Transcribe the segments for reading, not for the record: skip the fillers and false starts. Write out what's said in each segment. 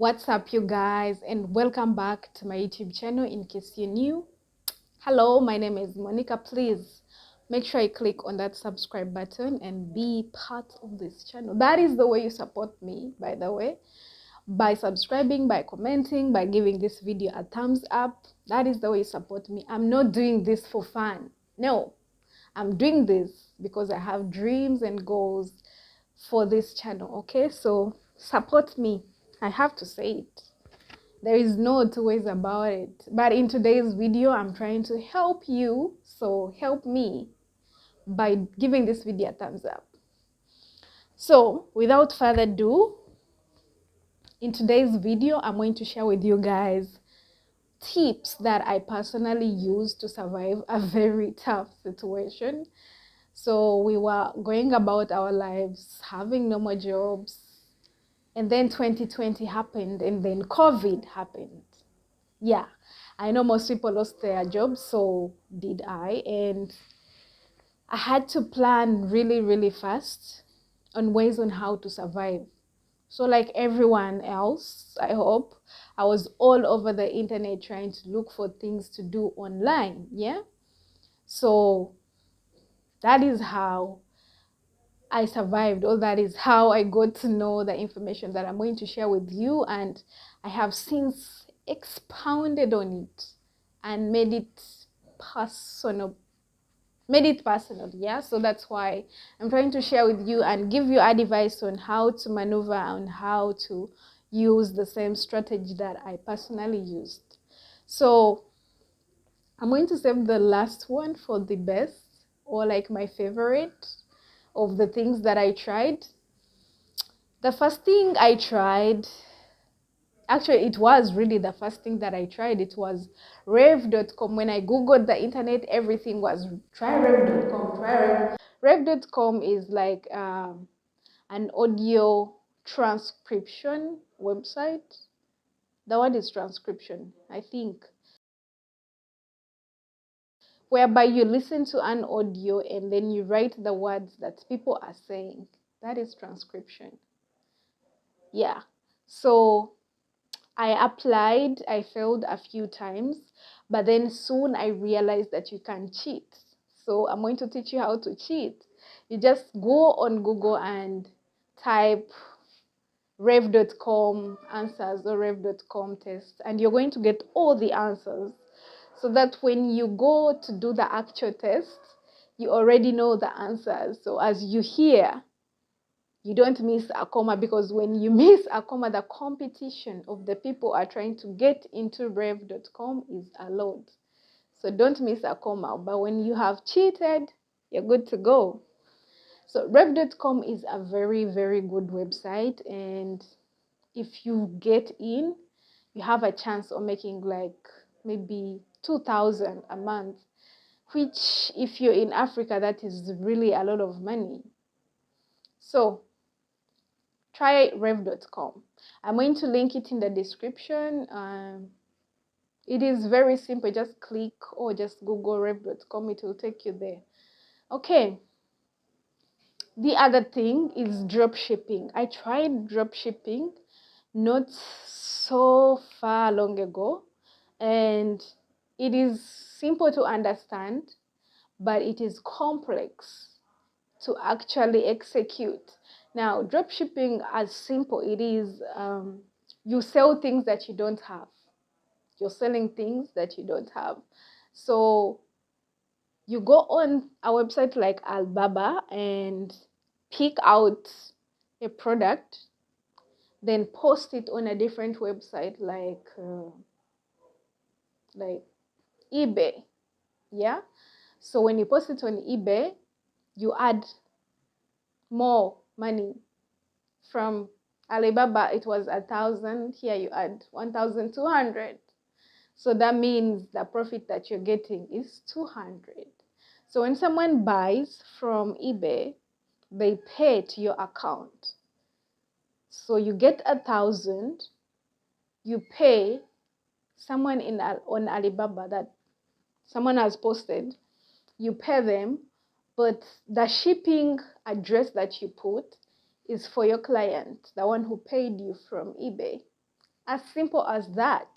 What's up, you guys, and welcome back to my YouTube channel. In case you're new, hello, my name is Monica. Please make sure you click on that subscribe button and be part of this channel. That is the way you support me, by the way, by subscribing, by commenting, by giving this video a thumbs up. That is the way you support me. I'm not doing this for fun. No, I'm doing this because I have dreams and goals for this channel. Okay, so support me. I have to say it. There is no two ways about it. But in today's video, I'm trying to help you. So help me by giving this video a thumbs up. So without further ado, in today's video, I'm going to share with you guys tips that I personally use to survive a very tough situation. So we were going about our lives, having normal jobs, and then 2020 happened, and then COVID happened. Yeah, I know most people lost their jobs, so did I, and I had to plan really fast on ways on how to survive. So like everyone else, I hope, I was all over the internet trying to look for things to do online. Yeah, so that is how I survived, or that is how I got to know the information that I'm going to share with you, and I have since expounded on it and made it personal. Yeah, so that's why I'm trying to share with you and give you advice on how to maneuver and how to use the same strategy that I personally used. So I'm going to save the last one for the best, or like my favorite of the things that I tried. The first thing I tried, actually it was really the first thing that I tried, it was rev.com. When I googled the internet, everything was try rev.com, try rev. Rev.com is like an audio transcription website. The word is transcription, I think, whereby you listen to an audio and then you write the words that people are saying. That is transcription. Yeah, so I applied, I failed a few times, but then soon I realized that you can cheat. So I'm going to teach you how to cheat. You just go on Google and type rev.com answers or rev.com test, and you're going to get all the answers, so that when you go to do the actual test, you already know the answers. So as you hear, you don't miss a comma, because when you miss a comma, the competition of the people are trying to get into rev.com is a lot. So don't miss a comma. But when you have cheated, you're good to go. So rev.com is a very good website, and if you get in, you have a chance of making like maybe 2,000 a month, which if you're in Africa, that is really a lot of money. So try rev.com. I'm going to link it in the description. It is very simple. Just click or just Google rev.com. It will take you there. Okay. The other thing is drop shipping. I tried drop shipping not so far long ago, and it is simple to understand, but it is complex to actually execute. Now, drop shipping, as simple it is, you sell things that you don't have. You're selling things that you don't have. So you go on a website like Alibaba and pick out a product, then post it on a different website like eBay. Yeah. So when you post it on eBay, you add more money. From Alibaba, it was 1,000. Here you add 1,200. So that means the profit that you're getting is 200. So when someone buys from eBay, they pay to your account. So you get 1,000, you pay someone on Alibaba that someone has posted, you pay them, but the shipping address that you put is for your client, the one who paid you from eBay. As simple as that.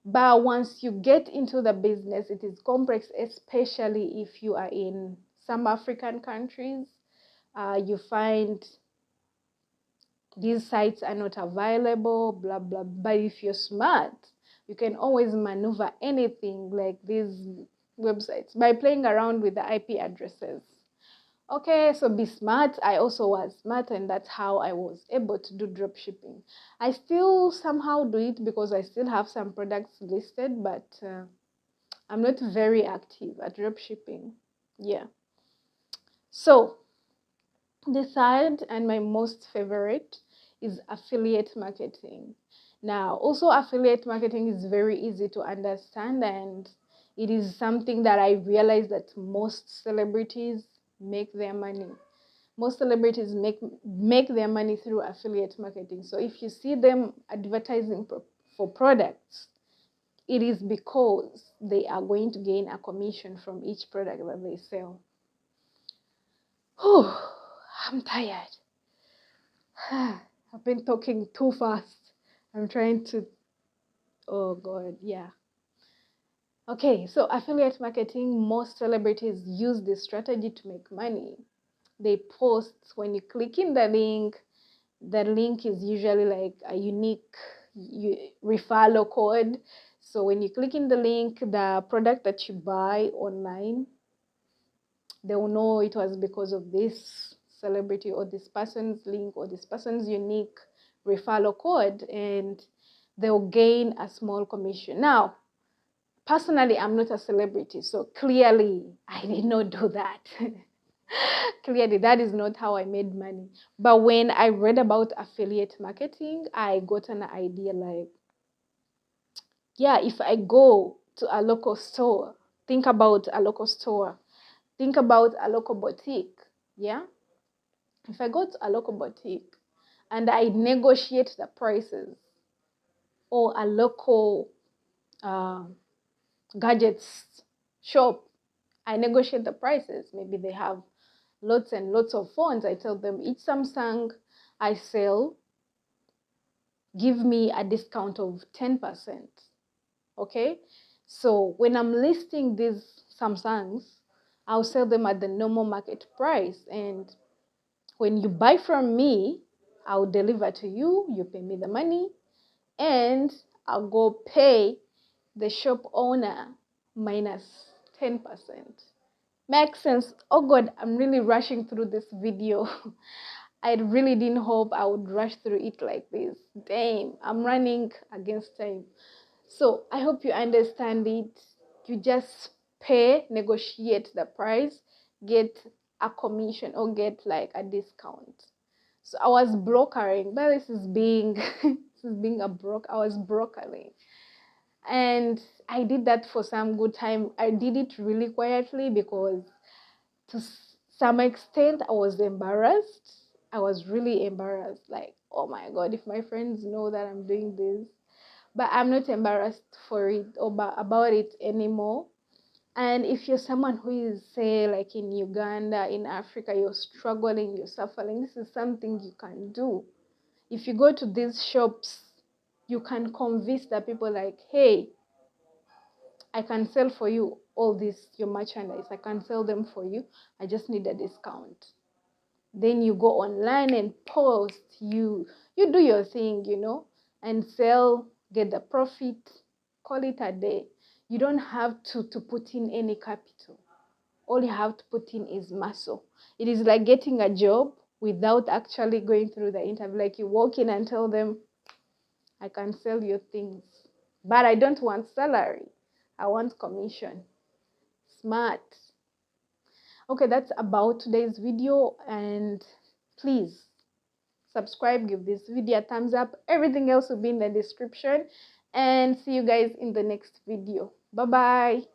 But once you get into the business, it is complex, especially if you are in some African countries. You find these sites are not available, blah, blah. But if you're smart, you can always maneuver anything like these websites by playing around with the IP addresses. Okay, so be smart. I also was smart, and that's how I was able to do drop shipping. I still somehow do it because I still have some products listed, but I'm not very active at drop shipping. Yeah. So the third and my most favorite is affiliate marketing. Now, also affiliate marketing is very easy to understand, and it is something that I realize that most celebrities make their money. Most celebrities make their money through affiliate marketing. So if you see them advertising for products, it is because they are going to gain a commission from each product that they sell. Whew, I'm tired. I've been talking too fast. I'm trying to, oh God, yeah. Okay, so affiliate marketing, most celebrities use this strategy to make money. They post, when you click in the link is usually like a unique referral code. So when you click in the link, the product that you buy online, they will know it was because of this celebrity or this person's link or this person's unique referral code, and they'll gain a small commission. Now, personally, I'm not a celebrity, so clearly I did not do that. Clearly, that is not how I made money. But when I read about affiliate marketing, I got an idea like, yeah, if I go to a local store, think about a local store, think about a local boutique, yeah? If I go to a local boutique and I negotiate the prices, or a local uh, gadgets shop, I negotiate the prices. Maybe they have lots and lots of phones. I tell them each Samsung I sell, give me a discount of 10%. Okay? So when I'm listing these Samsungs, I'll sell them at the normal market price. And when you buy from me, I'll deliver to you, you pay me the money, and I'll go pay the shop owner minus 10%. Makes sense? Oh God, I'm really rushing through this video. I really didn't hope I would rush through it like this. Damn, I'm running against time. So I hope you understand it. You just pay, negotiate the price, get a commission or get like a discount. So I was brokering, but this is being this is being a broke. I was brokering. And I did that for some good time. I did it really quietly because to some extent I was embarrassed. I was really embarrassed. Like, oh my God, if my friends know that I'm doing this. But I'm not embarrassed for it or about it anymore. And if you're someone who is, say, like in Uganda, in Africa, you're struggling, you're suffering, this is something you can do. If you go to these shops, you can convince the people like, hey, I can sell for you all this, your merchandise. I can sell them for you. I just need a discount. Then you go online and post, you do your thing, and sell, get the profit, call it a day. You don't have to put in any capital. All you have to put in is muscle. It is like getting a job without actually going through the interview. Like you walk in and tell them, I can sell your things, but I don't want salary. I want commission. Smart. Okay, that's about today's video, and please subscribe, give this video a thumbs up. Everything else will be in the description, and see you guys in the next video. Bye bye.